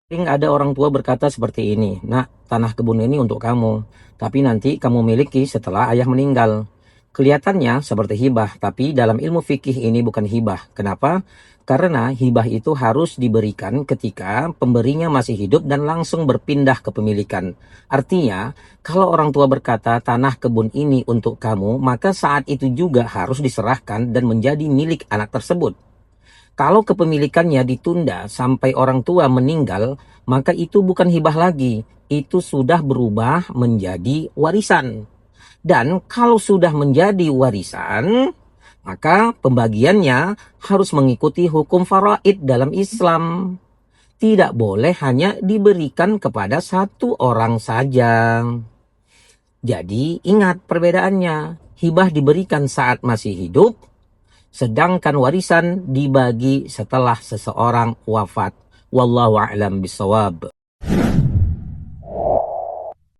Sering ada orang tua berkata seperti ini, "Nak, tanah kebun ini untuk kamu, tapi nanti kamu miliki setelah ayah meninggal." Kelihatannya seperti hibah, tapi dalam ilmu fikih ini bukan hibah. Kenapa? Karena hibah itu harus diberikan ketika pemberinya masih hidup dan langsung berpindah kepemilikan. Artinya, kalau orang tua berkata tanah kebun ini untuk kamu, maka saat itu juga harus diserahkan dan menjadi milik anak tersebut. Kalau kepemilikannya ditunda sampai orang tua meninggal, maka itu bukan hibah lagi. Itu sudah berubah menjadi warisan. Dan kalau sudah menjadi warisan, maka pembagiannya harus mengikuti hukum faraid dalam Islam. Tidak boleh hanya diberikan kepada satu orang saja. Jadi ingat perbedaannya. Hibah diberikan saat masih hidup, sedangkan warisan dibagi setelah seseorang wafat. Wallahu a'lam bishawab.